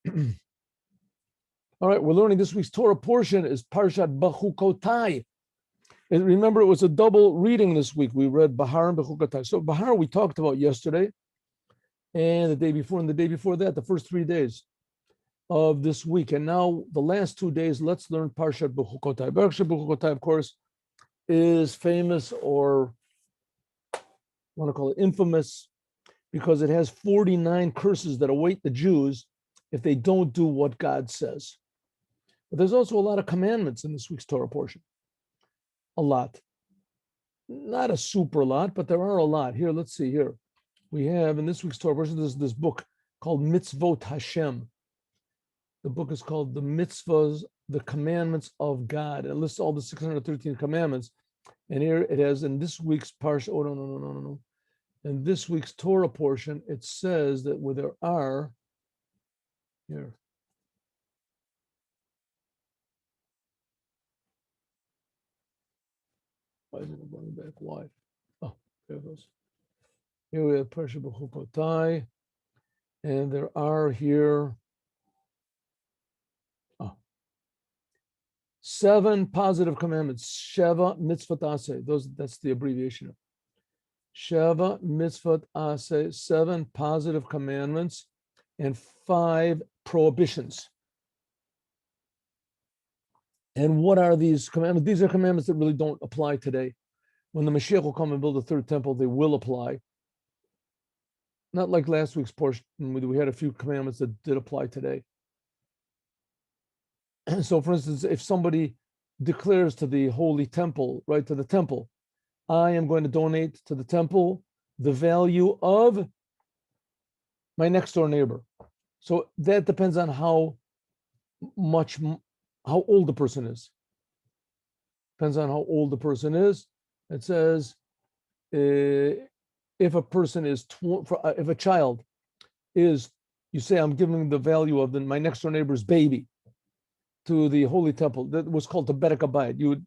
All right, we're learning this week's Torah portion is Parshat Bechukotai. And remember, it was a double reading this week. We read Bahar and Bechukotai. So Bahar we talked about yesterday, and the day before, and the day before that, the first 3 days of this week. And now the last 2 days, let's learn Parshat Bechukotai. Parshat Bechukotai, of course, is famous, or I want to call it infamous, because it has 49 curses that await the Jews if they don't do what God says. But there's also a lot of commandments in this week's Torah portion. A lot. Not a super lot, but there are a lot. Here, let's see here. We have in this week's Torah portion, there's this book called Mitzvot Hashem. The book is called The Mitzvahs, the Commandments of God. It lists all the 613 commandments. And here it has in this week's parsha, no. In this week's Torah portion, it says that where there are, here. Why is it going back? Why? Oh, there it goes. Here we have Parshat Bechukotai, and there are here 7 positive commandments. Sheva mitzvot aseh. That's the abbreviation of Sheva mitzvot aseh. 7 positive commandments and 5 prohibitions. And what are these commandments? These are commandments that really don't apply today. When the Mashiach will come and build a third temple, they will apply. Not like last week's portion, we had a few commandments that did apply today. So, for instance, if somebody declares to the holy temple, right, to the temple, I am going to donate to the temple the value of my next door neighbor. So that depends on how old the person is. Depends on how old the person is. It says if a person is, if a child is, you say, I'm giving the value of my next door neighbor's baby to the holy temple. That was called the Bedek Abayit. You would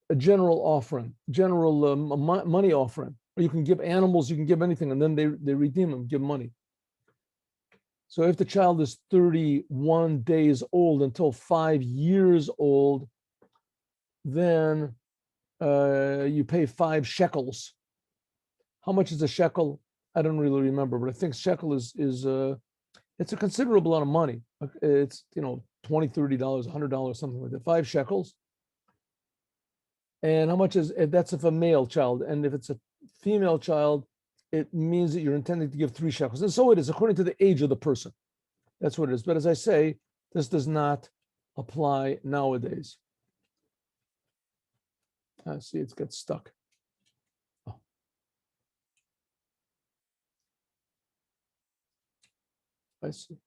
a general offering, money offering. Or you can give animals, you can give anything, and then they redeem them, give money. So if the child is 31 days old until 5 years old, then you pay 5 shekels. How much is a shekel? I don't really remember, but I think shekel is it's a considerable amount of money. It's, $20, $30, $100, something like that. 5 shekels. And how much is that's if a male child, and if it's a female child, it means that you're intending to give 3 shekels. And so it is, according to the age of the person. That's what it is. But as I say, this does not apply nowadays. See, it's got stuck. Oh. I see.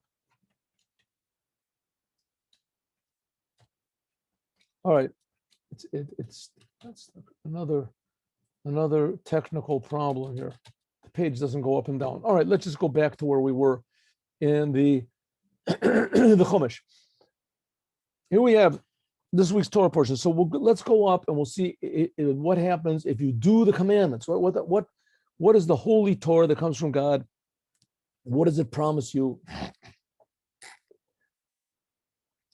All right. That's another technical problem here. Page doesn't go up and down. All right, let's just go back to where we were in the the Chumash. Here we have this week's Torah portion. So let's go up and we'll see what happens if you do the commandments. What is the holy Torah that comes from God? What does it promise you?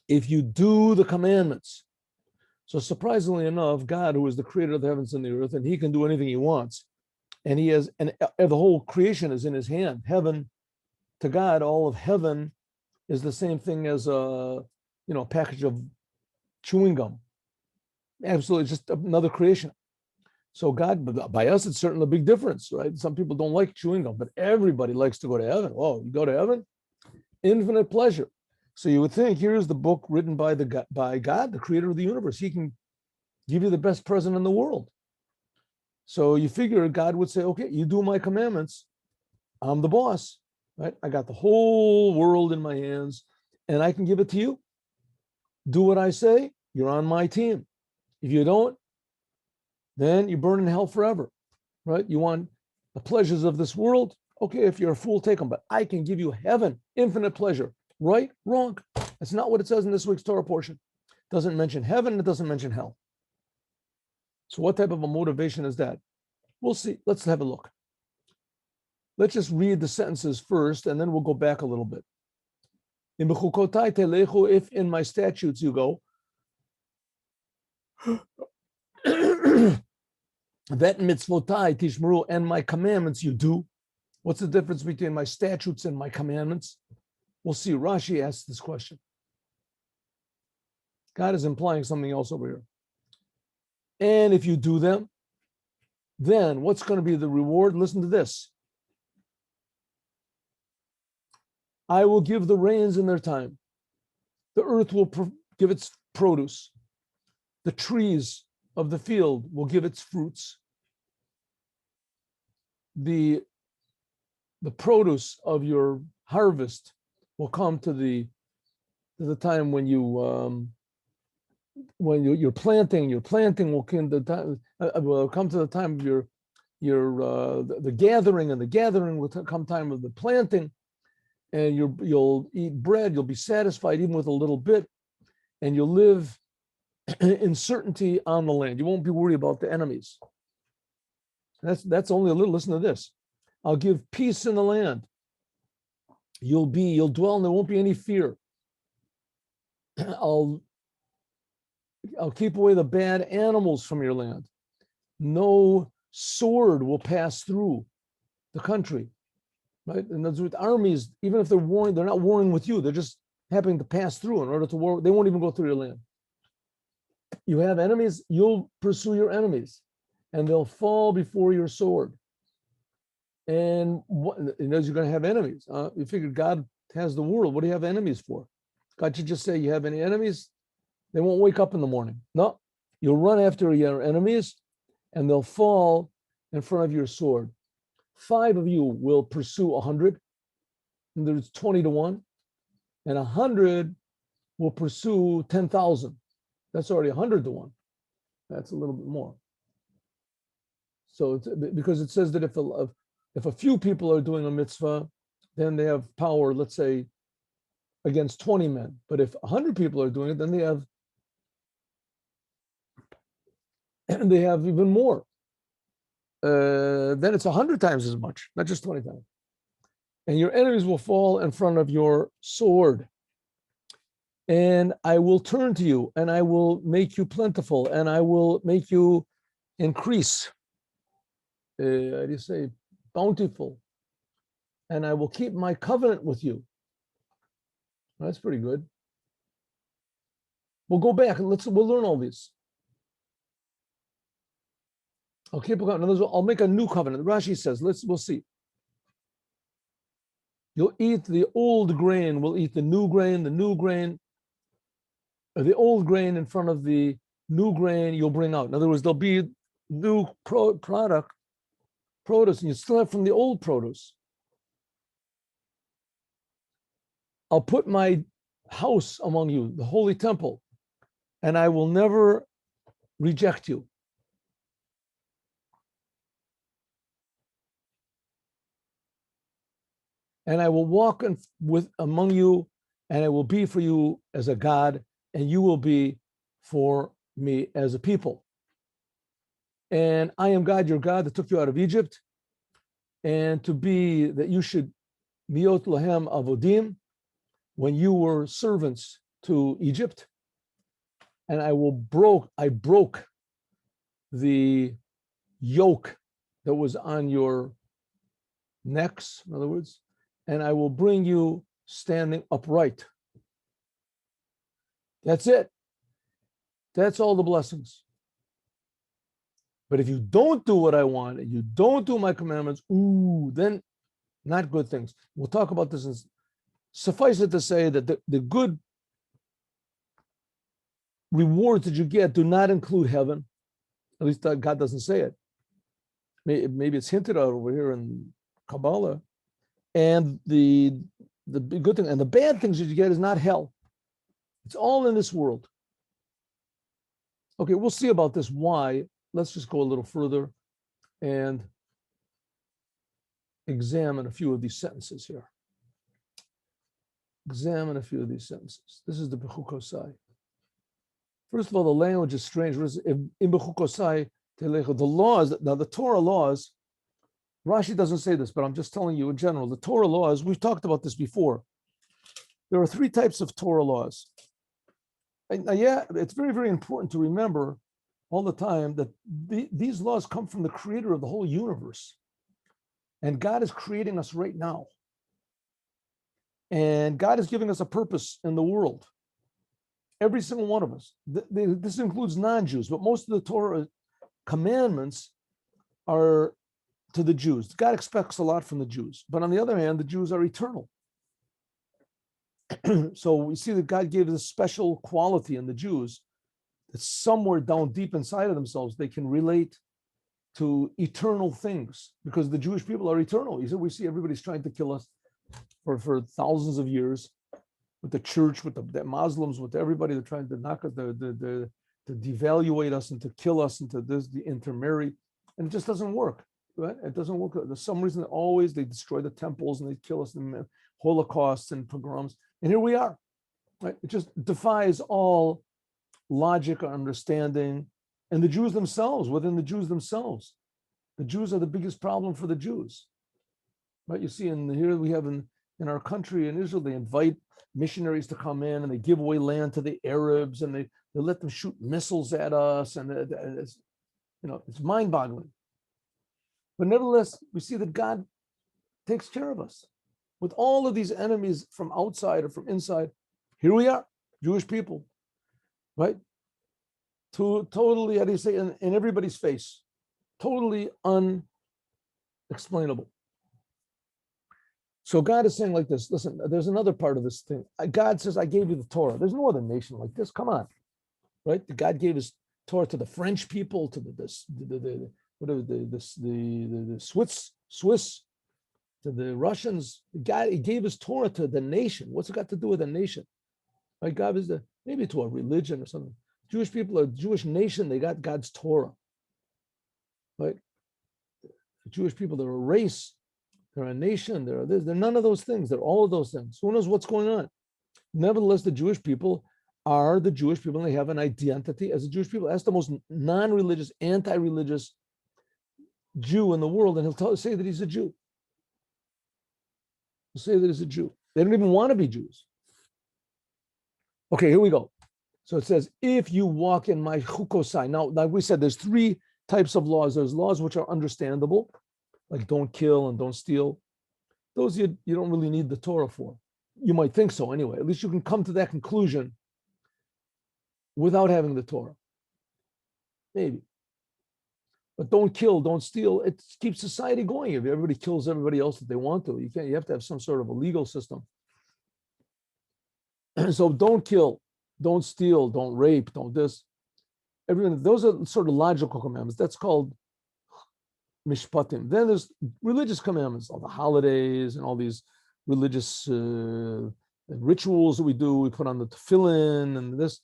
If you do the commandments. So surprisingly enough, God, who is the creator of the heavens and the earth, and he can do anything he wants. And he has, and the whole creation is in his hand. Heaven, to God, all of heaven is the same thing as a package of chewing gum. Absolutely, just another creation. So God, by us, it's certainly a big difference, right? Some people don't like chewing gum, but everybody likes to go to heaven. Oh, you go to heaven? Infinite pleasure. So you would think, here's the book written by God, the creator of the universe. He can give you the best present in the world. So you figure God would say, okay, you do my commandments. I'm the boss, right? I got the whole world in my hands and I can give it to you. Do what I say, you're on my team. If you don't, then you burn in hell forever, right? You want the pleasures of this world? Okay, if you're a fool, take them. But I can give you heaven, infinite pleasure. Right? Wrong. That's not what it says in this week's Torah portion. It doesn't mention heaven. It doesn't mention hell. So what type of a motivation is that? We'll see. Let's have a look. Let's just read the sentences first, and then we'll go back a little bit. If in my statutes you go, that mitzvotai tishmeru, and my commandments you do. What's the difference between my statutes and my commandments? We'll see. Rashi asks this question. God is implying something else over here. And if you do them, then what's going to be the reward? Listen to this. I will give the rains in their time. The earth will give its produce. The trees of the field will give its fruits. The produce of your harvest will come to the time when you're planting. Your planting will come to the time. Will come to the time of the gathering, and the gathering will come time of the planting. And you'll eat bread. You'll be satisfied even with a little bit, and you'll live in certainty on the land. You won't be worried about the enemies. That's only a little. Listen to this. I'll give peace in the land. You'll dwell, and there won't be any fear. I'll keep away the bad animals from your land. No sword will pass through the country. Right? And those with armies, even if they're warring, they're not warring with you. They're just happening to pass through in order to war. They won't even go through your land. You have enemies, you'll pursue your enemies, and they'll fall before your sword. And as you're going to have enemies, you figure God has the world. What do you have enemies for? God should just say, you have any enemies? They won't wake up in the morning. No, you'll run after your enemies, and they'll fall in front of your sword. 5 of you will pursue 100, and there's 20 to 1, and 100 will pursue 10,000. That's already 100 to 1. That's a little bit more. So because it says that if a few people are doing a mitzvah, then they have power, let's say, against 20 men. But if 100 people are doing it, then they have even more. Then it's 100 times as much, not just 20 times. And your enemies will fall in front of your sword. And I will turn to you, and I will make you plentiful, and I will make you increase. How do you say? Bountiful. And I will keep my covenant with you. That's pretty good. We'll go back and we'll learn all these. I'll keep a covenant. In other words, I'll make a new covenant. Rashi says, we'll see. You'll eat the old grain. We'll eat the new grain, the old grain in front of the new grain you'll bring out. In other words, there'll be new produce, and you still have from the old produce. I'll put my house among you, the holy temple, and I will never reject you. And I will walk among you, and I will be for you as a God, and you will be for me as a people. And I am God, your God, that took you out of Egypt, and to be that you should miot lahem avodim, when you were servants to Egypt. And I broke the yoke that was on your necks, in other words, and I will bring you standing upright. That's it. That's all the blessings. But if you don't do what I want, and you don't do my commandments, then not good things. We'll talk about this. Suffice it to say that the good rewards that you get do not include heaven. At least God doesn't say it. Maybe it's hinted at over here in Kabbalah. And the good thing and the bad things that you get is not hell. It's all in this world. Okay, we'll see about this why. Let's just go a little further and examine a few of these sentences here. Examine a few of these sentences. This is the Bechukosai. First of all, the language is strange. In Bechukosai telecho, the laws, now the Torah laws, Rashi doesn't say this, but I'm just telling you in general, the Torah laws, we've talked about this before. There are three types of Torah laws. And, yeah, it's very, very important to remember all the time that these laws come from the creator of the whole universe. And God is creating us right now. And God is giving us a purpose in the world. Every single one of us. This includes non-Jews, but most of the Torah commandments are to the Jews. God expects a lot from the Jews. But on the other hand, the Jews are eternal. So we see that God gave this special quality in the Jews that somewhere down deep inside of themselves, they can relate to eternal things, because the Jewish people are eternal. You said we see everybody's trying to kill us for thousands of years, with the church, with the Muslims, with everybody. They're trying to knock us, to devaluate us and to kill us and to intermarry, and it just doesn't work. Right? It doesn't work. There's some reason that always they destroy the temples and they kill us in Holocausts and pogroms, and here we are. Right? It just defies all logic or understanding. And the Jews themselves, within the Jews themselves, the Jews are the biggest problem for the Jews. Right? You see, here we have in our country in Israel, they invite missionaries to come in and they give away land to the Arabs and they let them shoot missiles at us, and it's, it's mind-boggling. But nevertheless, we see that God takes care of us with all of these enemies from outside or from inside. Here we are, Jewish people, right? Totally, how do you say, in everybody's face, totally unexplainable. So God is saying like this, listen, there's another part of this thing. God says, I gave you the Torah. There's no other nation like this. Come on, right? God gave his Torah to the French people, to the Swiss, to the Russians. God, he gave his Torah to the nation. What's it got to do with a nation? Right? God is maybe to a religion or something. Jewish people are a Jewish nation. They got God's Torah. Right? The Jewish people, they're a race. They're a nation. They're none of those things. They're all of those things. Who knows what's going on? Nevertheless, the Jewish people are the Jewish people, and they have an identity as a Jewish people. Ask the most non-religious, anti-religious Jew in the world, and he'll say that he's a Jew. He'll say that he's a Jew. They don't even want to be Jews. Okay, here we go. So it says, if you walk in my chukosai. Now, like we said, there's three types of laws. There's laws which are understandable, like don't kill and don't steal. Those you don't really need the Torah for. You might think so anyway. At least you can come to that conclusion without having the Torah. Maybe. But don't kill, don't steal. It keeps society going. If everybody kills everybody else that they want to, you have to have some sort of a legal system. So don't kill, don't steal, don't rape, don't this. Everyone, those are sort of logical commandments. That's called mishpatim. Then there's religious commandments, all the holidays and all these religious rituals that we do. We put on the tefillin and this.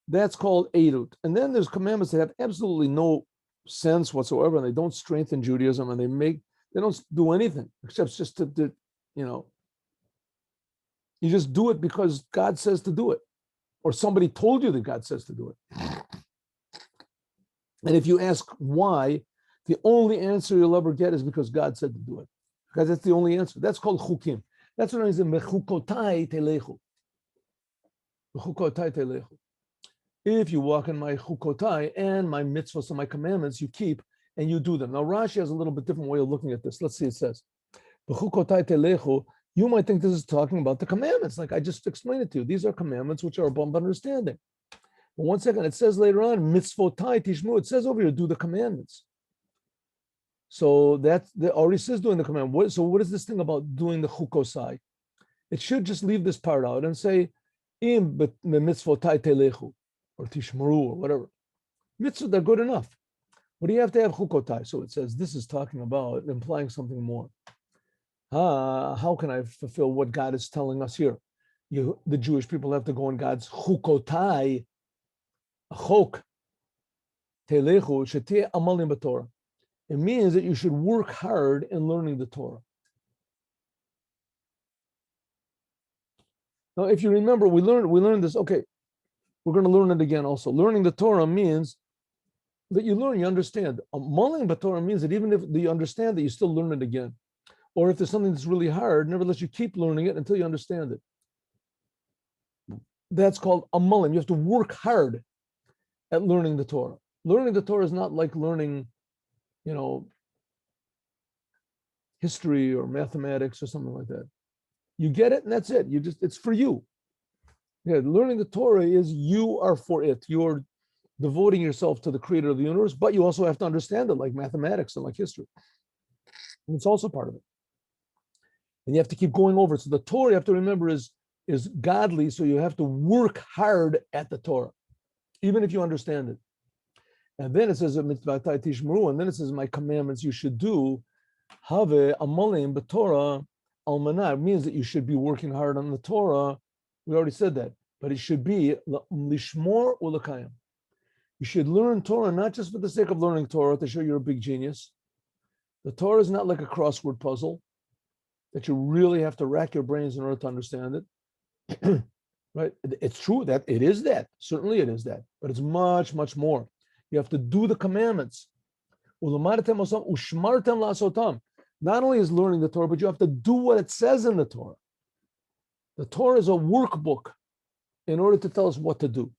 That's called edut. And then there's commandments that have absolutely no sense whatsoever, and they don't strengthen Judaism, and they don't do anything except just to you just do it because God says to do it, or somebody told you that God says to do it. And if you ask why, the only answer you'll ever get is because God said to do it, because that's the only answer. That's called chukim. That's what it is. Mechukotai telechu. Mechukotai telechu. If you walk in my chukotai, and my mitzvahs and my commandments you keep and you do them. Now Rashi has a little bit different way of looking at this. Let's see, it says, B'chukotai telechu. You might think this is talking about the commandments, like I just explained it to you. These are commandments which are above understanding. But one second, it says later on, mitzvotai tishmu. It says over here, do the commandments. So that already says doing the command. So what is this thing about doing the chukosai? It should just leave this part out and say, im mitzvotai telechu, or tishmaru, or whatever. Mitzvah, they're good enough. What do you have to have chukotai? So it says this is talking about, implying something more. How can I fulfill what God is telling us here? The Jewish people have to go in God's chukotai, chok, telechu, sheteh amalim b'Torah. It means that you should work hard in learning the Torah. Now, if you remember, we learned this. Okay, we're going to learn it again also. Learning the Torah means that you learn, you understand. Amalim b'Torah means that even if you understand it, you still learn it again. Or if there's something that's really hard, nevertheless, you keep learning it until you understand it. That's called amalim. You have to work hard at learning the Torah. Learning the Torah is not like learning, history or mathematics or something like that. You get it and that's it. It's for you. Yeah, learning the Torah is you are for it. You're devoting yourself to the creator of the universe, but you also have to understand it like mathematics and like history. And it's also part of it. And you have to keep going over it. So the Torah, you have to remember, is godly, so you have to work hard at the Torah, even if you understand it. And then it says, and then it says, my commandments you should do. Have amalim b'Torah almanah means that you should be working hard on the Torah. We already said that, but it should be lishmor ulakayim. You should learn Torah not just for the sake of learning Torah to show you're a big genius. The Torah is not like a crossword puzzle that you really have to rack your brains in order to understand it. Right? It's true that it is that. Certainly it is that. But it's much, much more. You have to do the commandments. Not only is learning the Torah, but you have to do what it says in the Torah. The Torah is a workbook in order to tell us what to do.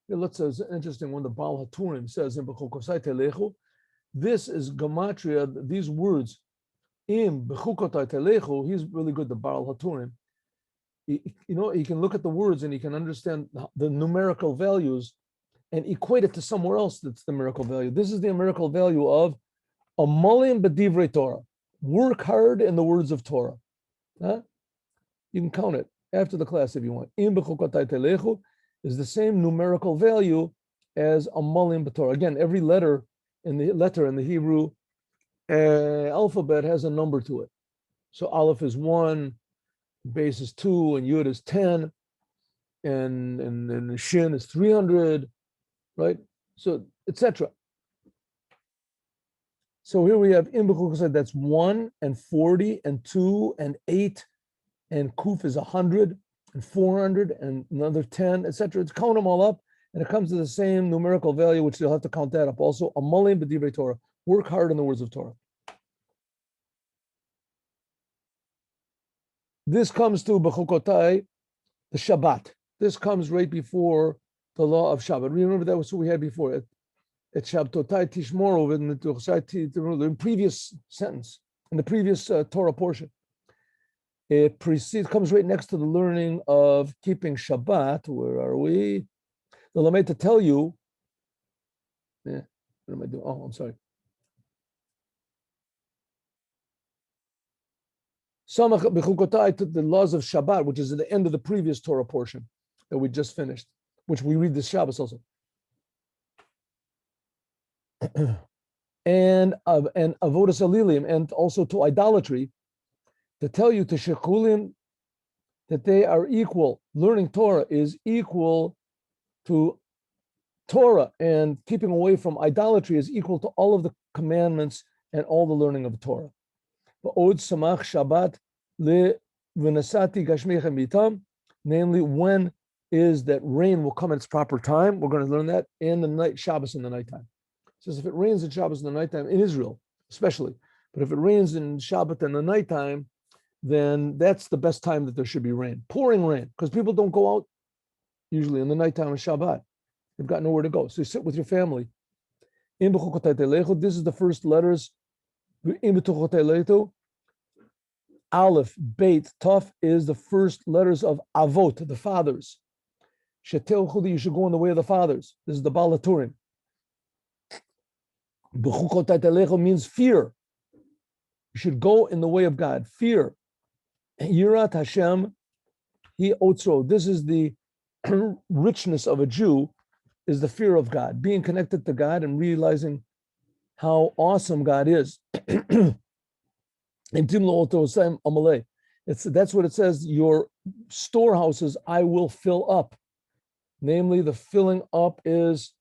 Let's say it's an interesting one. The Bal HaTurim says in B'chukosai Telechu, this is gematria, these words, im B'chukotai Telechu, he's really good, the Bal HaTurim. He can look at the words and he can understand the numerical values and equate it to somewhere else that's the numerical value. This is the numerical value of amalim b'divrei Torah. Work hard in the words of Torah. Huh? You can count it after the class if you want. Im b'chukotai telechu is the same numerical value as amalim b'Torah. Again, every letter in the Hebrew alphabet has a number to it. So Aleph is 1, Base is 2, and Yud is 10, and Shin is 300, right? So, etc. So here we have Im b'chukosai, that's 1 and 40 and 2 and 8, and Kuf is 100 and 400 and another 10, etc. Count them all up, and it comes to the same numerical value, which they'll have to count that up also. Amalim b'divrei Torah. Work hard in the words of Torah. This comes to B'chukotai, the Shabbat. This comes right before the law of Shabbat. Remember that was what we had before. At Shabtotai Tishmoro, in the previous sentence, in the previous Torah portion. It comes right next to the learning of keeping Shabbat. Where are we? The Lamed to tell you. What am I doing? Oh, I'm sorry. Samach b'chukotai took the laws of Shabbat, which is at the end of the previous Torah portion that we just finished, which we read this Shabbos also. and avodas alilim, and also to idolatry, to tell you to shekulim that they are equal. Learning Torah is equal to Torah, and keeping away from idolatry is equal to all of the commandments and all the learning of Torah. Ba'od samach Shabbat le v'nasati gashmechem bitam. Namely, when is that rain will come at its proper time? We're going to learn that in the night, Shabbos in the nighttime. It says if it rains in Shabbos in the nighttime, in Israel especially, but if it rains in Shabbat in the nighttime, then that's the best time that there should be rain. Pouring rain, because people don't go out usually in the nighttime of Shabbat. They've got nowhere to go. So you sit with your family. This is the first letters. Aleph, Beit, Taf is the first letters of Avot, the fathers. You should go in the way of the fathers. This is the Bal HaTurim. Means fear. You should go in the way of God. Fear. Yirat Hashem, He Otzro. This is the richness of a Jew, is the fear of God, being connected to God and realizing how awesome God is. That's what it says, your storehouses I will fill up. Namely, the filling up is,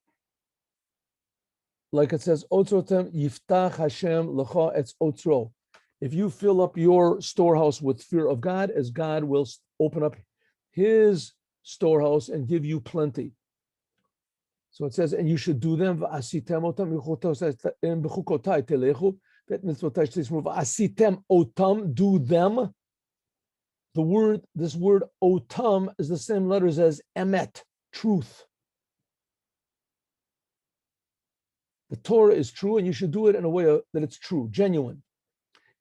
like it says, Otzrotem Yiftach Hashem Lecha Etz Otzro. If you fill up your storehouse with fear of God, as God will open up His storehouse and give you plenty. So it says, and you should do them. Asitem otam, do them. this word otam is the same letters as emet, truth. The Torah is true, and you should do it in a way that it's true, genuine.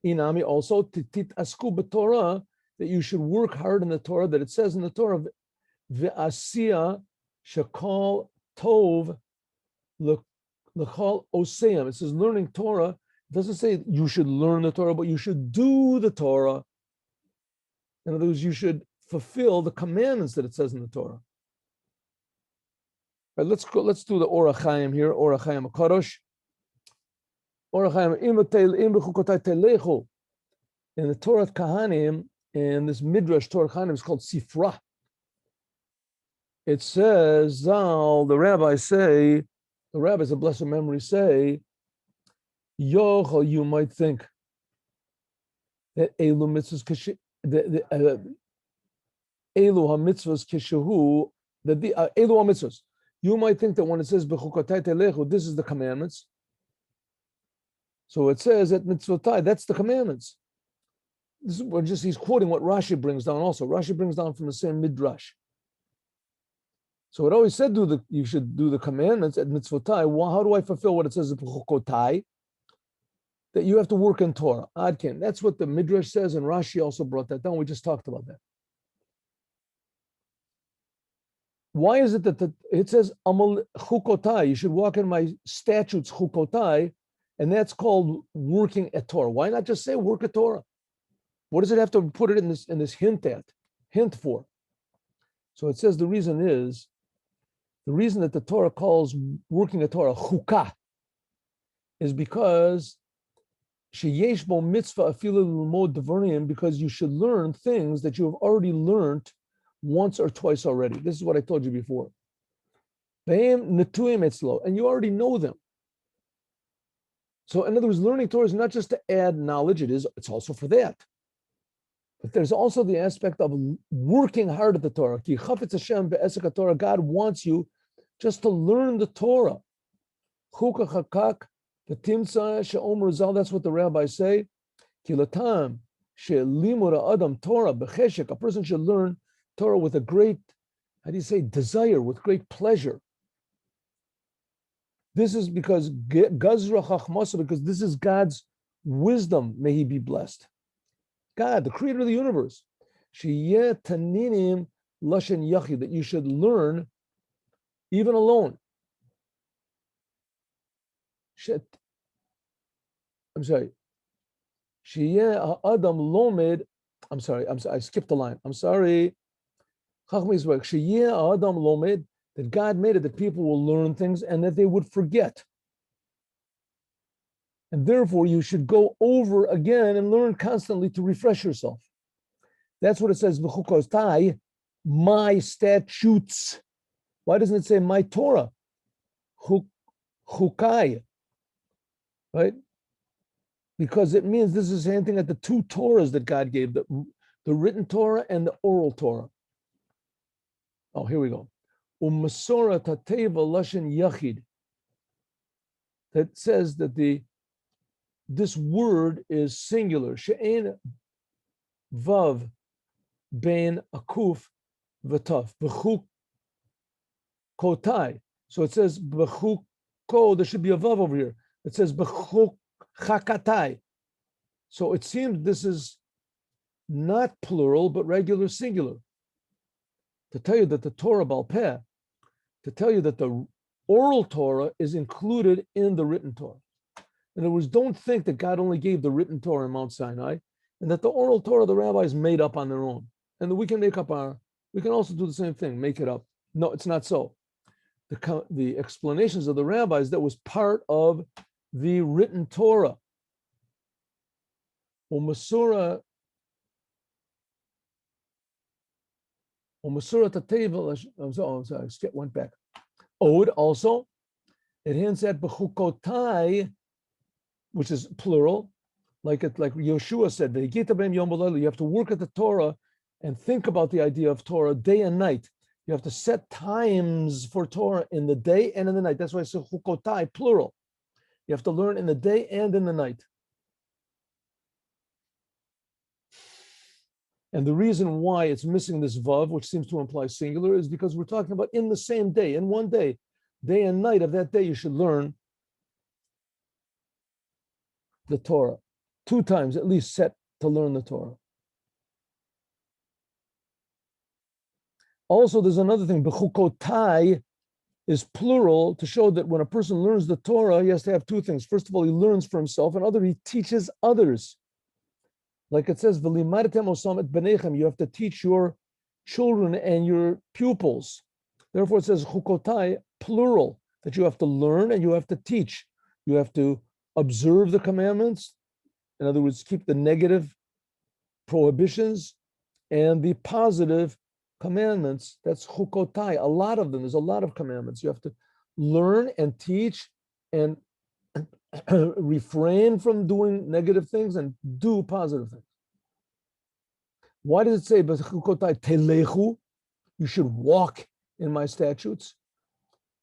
Inami also titit asku b'Torah, that you should work hard in the Torah, that it says in the Torah, v'asiya shakal tov l'chol oseyam. It says learning Torah. It doesn't say you should learn the Torah, but you should do the Torah. In other words, you should fulfill the commandments that it says in the Torah. Right, let's do the Ohr HaChaim here. Ohr HaChaim HaKadosh. Ohr HaChaim im b'chukotai telechu. In the Torah Kahanim, in this Midrash Torah Kahanim is called Sifra. It says, Zal, the rabbis of blessed memory say, Yochel, you might think that Elu mitzvahs Elu ha-mitzvahs kishahu, that the Elu ha-mitzvahs. You might think that when it says b'chukotai telechu, this is the commandments. So it says at mitzvotai, that's the commandments. This is he's quoting what Rashi brings down also. Rashi brings down from the same midrash. So it always said you should do the commandments at mitzvotai. Well, how do I fulfill what it says at b'chukotai? That you have to work in Torah. Adkin. That's what the midrash says, and Rashi also brought that down. We just talked about that. Why is it that it says amal chukotai? You should walk in my statutes chukotai, and that's called working at Torah. Why not just say work at Torah? What does it have to put it in this hint for? So it says the reason that the Torah calls working at Torah chukah is because sheyesh bo mitzvah afilu l'lmod devarim, because you should learn things that you have already learned once or twice already. This is what I told you before. And you already know them. So in other words, learning Torah is not just to add knowledge, it's also for that. But there's also the aspect of working hard at the Torah. God wants you just to learn the Torah. That's what the rabbis say. A person should learn Torah with a great, desire, with great pleasure. This is because because this is God's wisdom. May he be blessed. God, the creator of the universe. That you should learn even alone. I'm sorry. I skipped the line. I'm sorry. That God made it that people will learn things and that they would forget. And therefore, you should go over again and learn constantly to refresh yourself. That's what it says, my statutes. Why doesn't it say my Torah? Chukai. Right? Because it means this is hinting at the two Torahs that God gave, the written Torah and the oral Torah. Oh, here we go. Umasora tateva lashen yachid. That says that this word is singular. She'en vav bein akuf v'taf v'chuk kotai. So it says b'chuk ko. There should be a vav over here. It says b'chuk chakatai. So it seems this is not plural but regular singular. To tell you that the Torah Bal Peh, to tell you that the oral Torah is included in the written Torah. In other words, don't think that God only gave the written Torah in Mount Sinai, and that the oral Torah the rabbis made up on their own. And that we can also do the same thing, make it up. No, it's not so. The explanations of the rabbis, that was part of the written Torah. Umasura Tateva, I'm sorry, I went back. Od also, it hints at Bechukotai, which is plural, like Yeshua said, you have to work at the Torah and think about the idea of Torah day and night. You have to set times for Torah in the day and in the night. That's why it's Chukotai, plural. You have to learn in the day and in the night. And the reason why it's missing this vav, which seems to imply singular, is because we're talking about in the same day, in one day and night of that day, you should learn the Torah. 2 times at least set to learn the Torah. Also, there's another thing. Bechukotai is plural to show that when a person learns the Torah, he has to have 2 things. First of all, he learns for himself, and he teaches others. Like it says, "V'limartem osam et benechem," you have to teach your children and your pupils. Therefore, it says chukotai, plural, that you have to learn and you have to teach. You have to observe the commandments. In other words, keep the negative prohibitions and the positive commandments. That's chukotai. A lot of them. There's a lot of commandments. You have to learn and teach and refrain from doing negative things and do positive things. Why does it say chukotai telechu? You should walk in my statutes.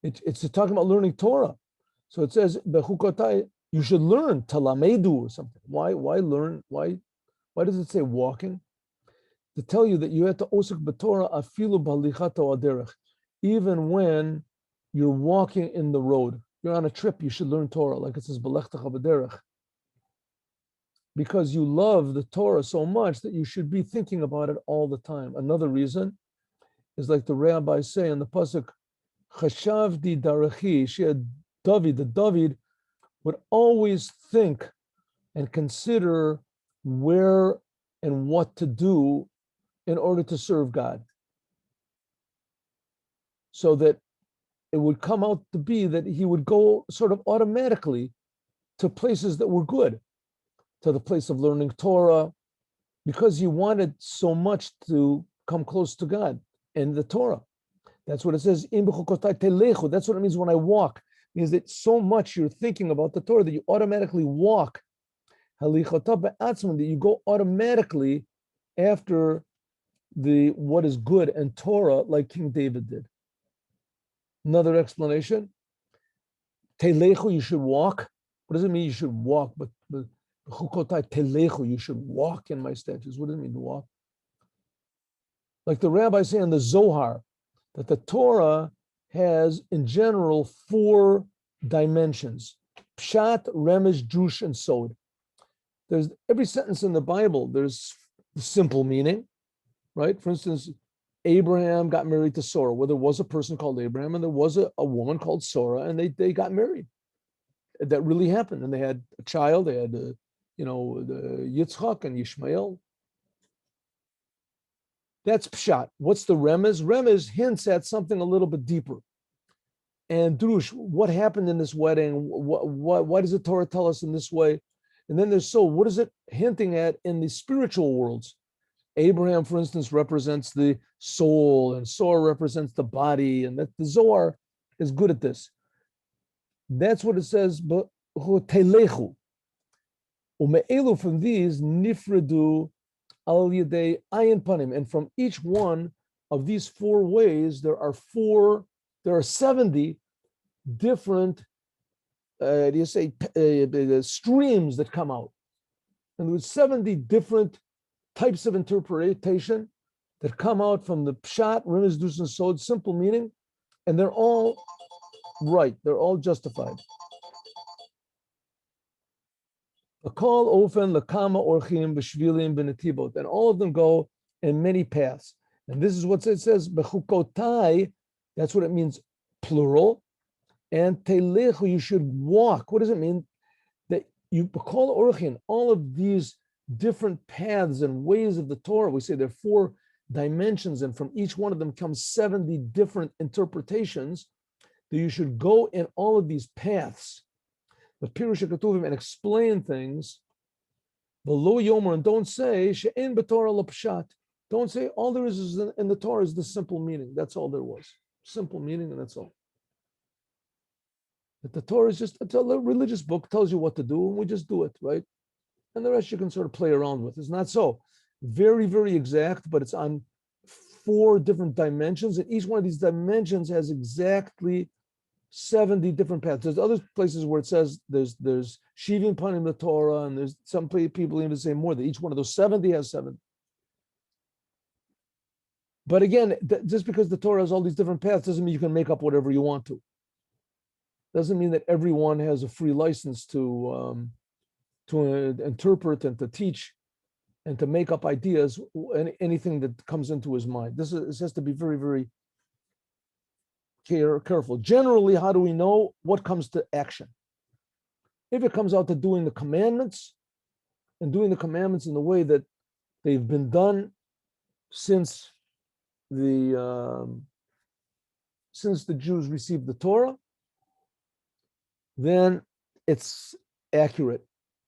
It's talking about learning Torah. So it says bechukotai, you should learn talamedu or something. Why learn? Why does it say walking? To tell you that you have to osik b'Torah afilu b'halichato aderech. Even when you're walking in the road, you're on a trip, you should learn Torah, like it says b'lechtecha b'derech. Because you love the Torah so much that you should be thinking about it all the time. Another reason is like the rabbis say in the pasuk, Chashavdi darechi, she had David would always think and consider where and what to do in order to serve God. So that it would come out to be that he would go sort of automatically to places that were good, to the place of learning Torah, because he wanted so much to come close to God and the Torah. That's what it says. That's what it means when I walk. It means that so much you're thinking about the Torah that you automatically walk. That you go automatically after what is good and Torah, like King David did. Another explanation. Telechu, you should walk. What does it mean you should walk? But telechu, you should walk in my statutes. What does it mean to walk? Like the rabbis say in the Zohar, that the Torah has, in general, 4 dimensions: pshat, remez, drush, and sod. There's every sentence in the Bible, there's the simple meaning, right? For instance, Abraham got married to Sarah. Well, there was a person called Abraham, and there was a woman called Sarah, and they got married. That really happened, and they had a child. They had, the Yitzchak and Yishmael. That's pshat. What's the remez? Remez hints at something a little bit deeper. And drush, what happened in this wedding? Why does the Torah tell us in this way? And then there's soul. What is it hinting at in the spiritual worlds? Abraham, for instance, represents the soul, and Sarah represents the body, and that the Zohar is good at this. That's what it says. But telechu, ume'elu, from these nifredu al yedei ayin panim, and from each one of these 4 ways, there are 70 different streams that come out. And there's 70 different types of interpretation that come out from the pshat, remez, drush, and sod, simple meaning, and they're all right. They're all justified. Akal ofen lakama orchim b'shvilim b'netibot, and all of them go in many paths. And this is what it says, bechukotai, that's what it means, plural. And telechu, you should walk. What does it mean? That you call orchim, all of these different paths and ways of the Torah. We say there are 4 dimensions, and from each one of them comes 70 different interpretations. That you should go in all of these paths, the Pirush HaKatuvim, and explain things. V'lo yomer, and don't say she'en b'Torah lo pshat. Don't say all there is in the Torah is the simple meaning. That's all there was. Simple meaning, and that's all. That the Torah is just a religious book, tells you what to do, and we just do it, right? And the rest you can sort of play around with. It's not so. Very, very exact, but it's on 4 different dimensions, and each one of these dimensions has exactly 70 different paths. There's other places where it says there's Shivim Panim the Torah, and there's some people even say more, that each one of those 70 has 7. But again, just because the Torah has all these different paths doesn't mean you can make up whatever you want to. Doesn't mean that everyone has a free license to interpret and to teach and to make up ideas, anything that comes into his mind. This has to be very, very careful. Generally, how do we know what comes to action? If it comes out to doing the commandments and doing the commandments in the way that they've been done since the Jews received the Torah, then it's accurate.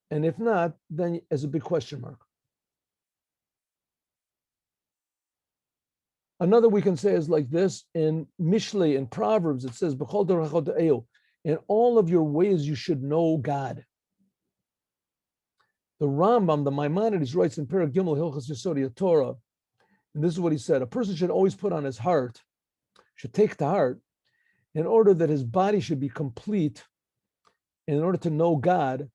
And if not, then it's a big question mark. Another we can say is like this in Mishlei, in Proverbs, it says, in all of your ways you should know God. The Rambam, the Maimonides, writes in Perek Gimel Hilchos Yesodei Torah, and this is what he said: a person should always put on his heart, should take to heart, in order that his body should be complete, and in order to know God,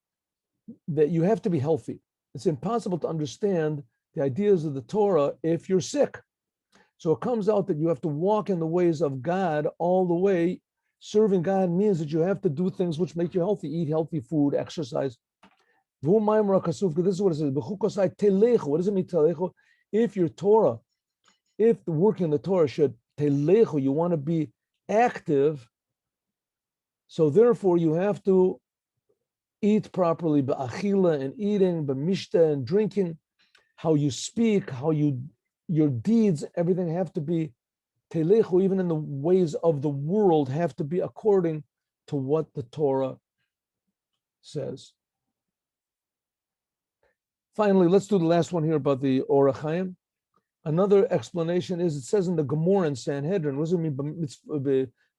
that you have to be healthy. It's impossible to understand the ideas of the Torah if you're sick. So it comes out that you have to walk in the ways of God all the way. Serving God means that you have to do things which make you healthy, eat healthy food, exercise. This is what it says. What does it mean, telecho? If your Torah, if the working in the Torah should telecho, you want to be active. So therefore, you have to eat properly, ba'achila and eating, ba'mishta and drinking, how you speak, your deeds, everything have to be telechu, even in the ways of the world, have to be according to what the Torah says. Finally, let's do the last one here about the Ohr HaChaim. Another explanation is, it says in the Gemara in Sanhedrin, what does it mean?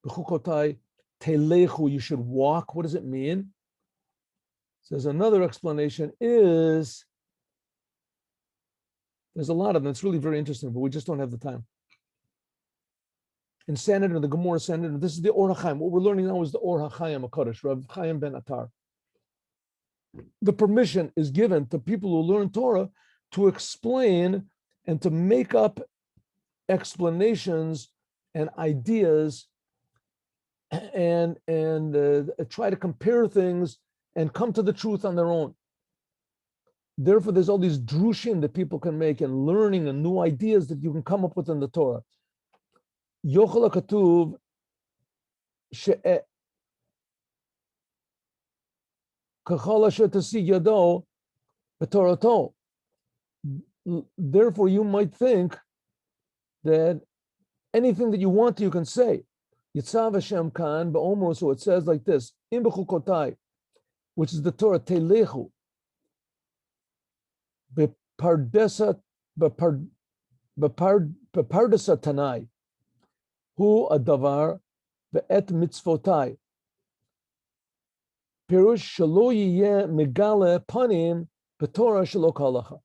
B'chukotai telechu, you should walk. What does it mean? It says another explanation is, there's a lot of them. It's really very interesting, but we just don't have the time. In Sanhedrin, the Gemara Sanhedrin, this is the Ohr HaChaim. What we're learning now is the Ohr HaChaim HaKadosh, Rav Chaim ben Attar. The permission is given to people who learn Torah to explain and to make up explanations and ideas and try to compare things and come to the truth on their own. Therefore, there's all these drushim that people can make and learning and new ideas that you can come up with in the Torah. Yochel HaKatuv she'eh kachol asher tasig yado b'torato. Therefore, you might think that anything that you want to, you can say. Yitzav Hashem kan ba'omer, so it says like this, im b'chukotai, which is the Torah, telechu, b'pardesa tanai, hu adavar be'et mitzvotai. Pirush shelo yiyeh megale panim b'torah shelo kalacha.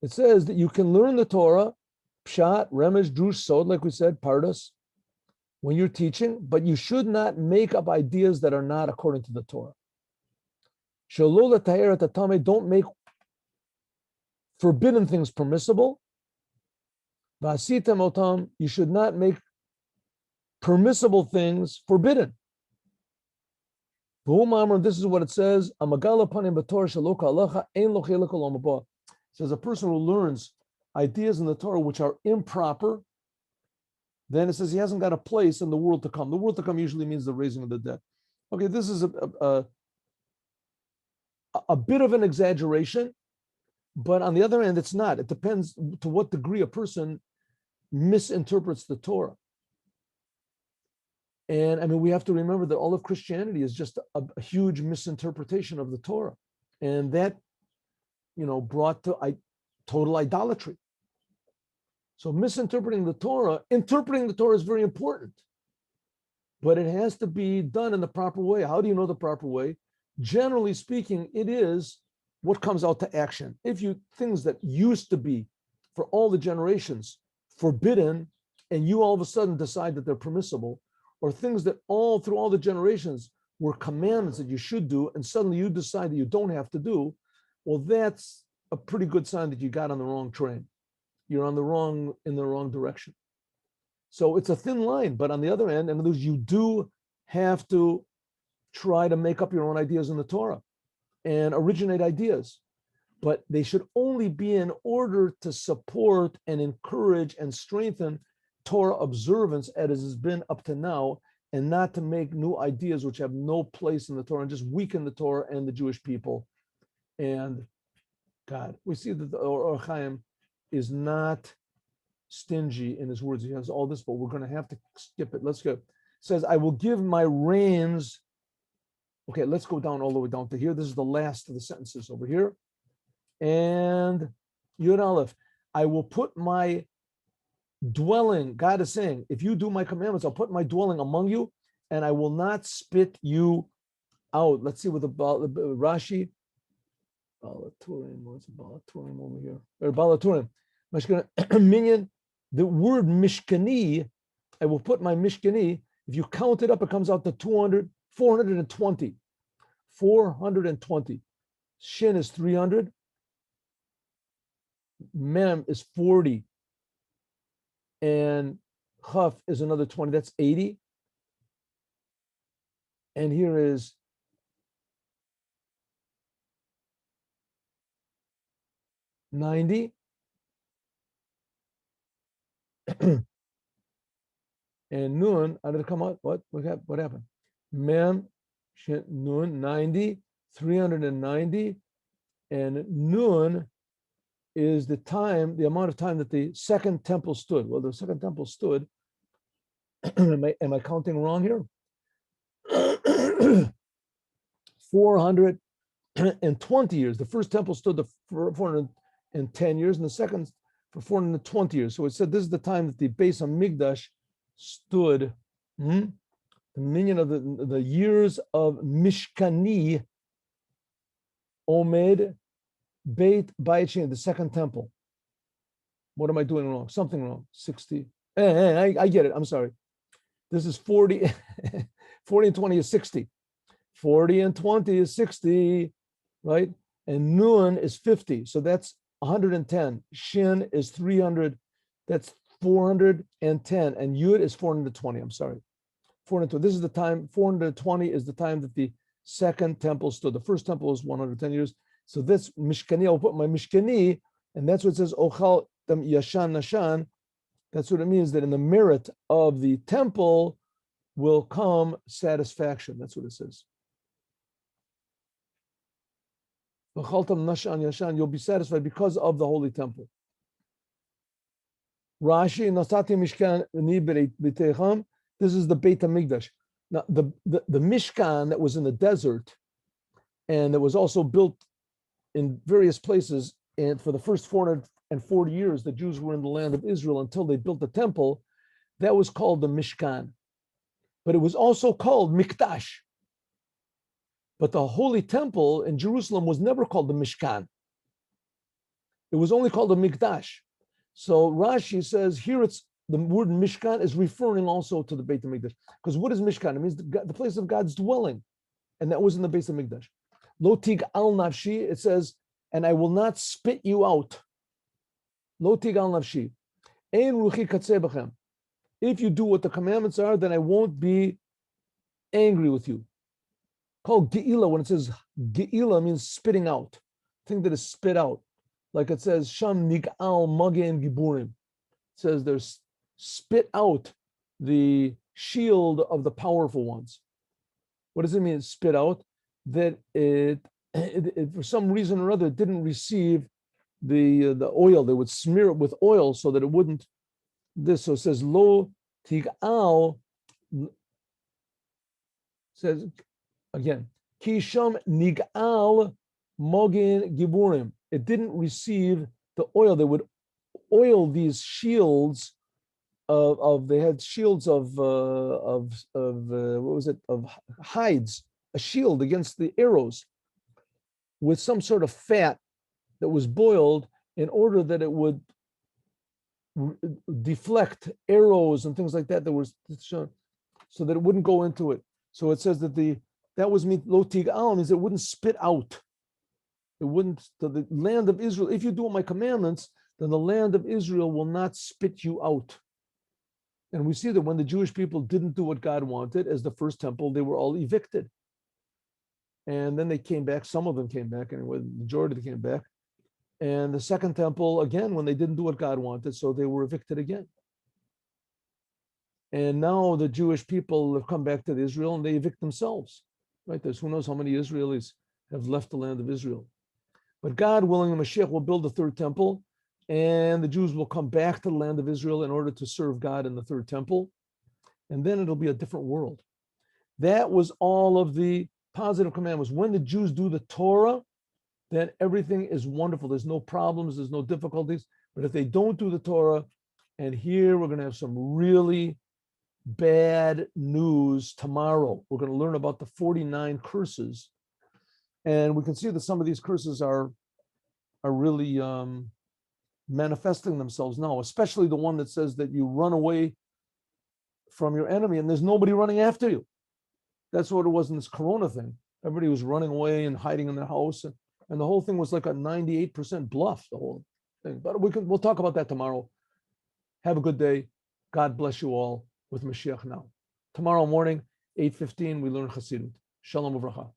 It says that you can learn the Torah, pshat, remesh, drush, sod, like we said, pardas, when you're teaching, but you should not make up ideas that are not according to the Torah. Shelo l'taher et hatamei, don't make forbidden things permissible. V'asitem otam, you should not make permissible things forbidden. This is what it says. It says a person who learns ideas in the Torah which are improper, then it says he hasn't got a place in the world to come. The world to come usually means the raising of the dead. Okay, this is a bit of an exaggeration, but on the other hand, it's not. It depends to what degree a person misinterprets the Torah. And I mean, we have to remember that all of Christianity is just a huge misinterpretation of the Torah. And that, brought to total idolatry. So interpreting the Torah is very important, but it has to be done in the proper way. How do you know the proper way? Generally speaking, it is what comes out to action. If things that used to be for all the generations forbidden, and you all of a sudden decide that they're permissible, or things that through all the generations were commandments that you should do, and suddenly you decide that you don't have to do, well, that's a pretty good sign that you got on the wrong train. you're in the wrong direction. So it's a thin line, but on the other end, in other words, you do have to try to make up your own ideas in the Torah and originate ideas, but they should only be in order to support and encourage and strengthen Torah observance as has been up to now, and not to make new ideas which have no place in the Torah and just weaken the Torah and the Jewish people. And God, we see that the Ohr HaChaim is not stingy in his words. He has all this, but we're going to have to skip it. Let's go. It says, I will give my reins. Okay, let's go down all the way down to here. This is the last of the sentences over here. And Yud Aleph, I will put my dwelling, God is saying, if you do my commandments, I'll put my dwelling among you, and I will not spit you out. Let's see what the Rashi, Bal HaTurim, what's Bal HaTurim over here? Or Bal HaTurim. Minyan, the word Mishkani, I will put my Mishkani, if you count it up, it comes out to 420. 420. Shin is 300. Mem is 40. And Chaf is another 20. That's 80. And here is 90. And Nun, how did it come out? What happened? Mem, Shin, Nun, 90, 390. And Nun is the amount of time that the second temple stood. Well, the second temple stood, am I counting wrong here? 420 years. The first temple stood for 410 years, and the second for 420 years. So it said this is the time that the Beis HaMikdash stood. The minion of the years of Mishkani, Omed, Beit Bayit, the second temple. What am I doing wrong? Something wrong. 60. I get it. I'm sorry. This is 40. 40 and 20 is 60. 40 and 20 is 60, right? And Nun is 50. So that's 110. Shin is 300. That's 410. And Yud is 420. I'm sorry. 420. This is the time. 420 is the time that the second temple stood. The first temple was 110 years. So this Mishkani, I'll put my Mishkani, and that's what it says, Ochal Tam Yashan Nashan. That's what it means, that in the merit of the temple will come satisfaction. That's what it says. Ochal Tam Nashan Yashan, you'll be satisfied because of the holy temple. Rashi, Nasati Mishkan Ni B'Teichem. This is the Beit HaMikdash. Now, the Mishkan that was in the desert, and that was also built in various places, and for the first 440 years, the Jews were in the land of Israel until they built the temple. That was called the Mishkan. But it was also called Mikdash. But the holy temple in Jerusalem was never called the Mishkan. It was only called the Mikdash. So Rashi says here the word Mishkan is referring also to the Beit HaMikdash. Because what is Mishkan? It means the place of God's dwelling. And that was in the Beit HaMikdash. Lo tig al nafshi, it says, and I will not spit you out. Lo tig al nafshi. Ein ruchi katzeh b'chem. If you do what the commandments are, then I won't be angry with you. Called ge'ila, when it says ge'ila means spitting out. Thing that is spit out. Like it says, sham nig'al magen giburim. It says there's spit out the shield of the powerful ones. What does it mean, spit out? That it for some reason or other, it didn't receive the oil. They would smear it with oil so that it wouldn't. So it says lo tig'al. Says again, kisham nig'al mogin giburim. It didn't receive the oil. They would oil these shields they had shields of hides, a shield against the arrows with some sort of fat that was boiled in order that it would deflect arrows and things like that so that it wouldn't go into it. So it says that that was lo tig'al, means it wouldn't spit out. It wouldn't, to the land of Israel, if you do my commandments, then the land of Israel will not spit you out. And we see that when the Jewish people didn't do what God wanted, as the first temple, they were all evicted. And then they came back. Some of them came back, anyway, the majority came back. And the second temple, again, when they didn't do what God wanted, so they were evicted again. And now the Jewish people have come back to Israel and they evict themselves. Right? There's who knows how many Israelis have left the land of Israel. But God willing, the Mashiach will build a third temple, and the Jews will come back to the land of Israel in order to serve God in the third temple. And then it'll be a different world. That was all of the positive commandments. When the Jews do the Torah, then everything is wonderful. There's no problems, there's no difficulties. But if they don't do the Torah, and here we're going to have some really bad news tomorrow. We're going to learn about the 49 curses. And we can see that some of these curses are really manifesting themselves now, especially the one that says that you run away from your enemy and there's nobody running after you. That's what it was in this Corona thing. Everybody was running away and hiding in their house, and the whole thing was like a 98% bluff, the whole thing. But we'll talk about that tomorrow. Have a good day. God bless you all with Mashiach now. Tomorrow morning, 8:15, we learn Chassidut. Shalom uvracha.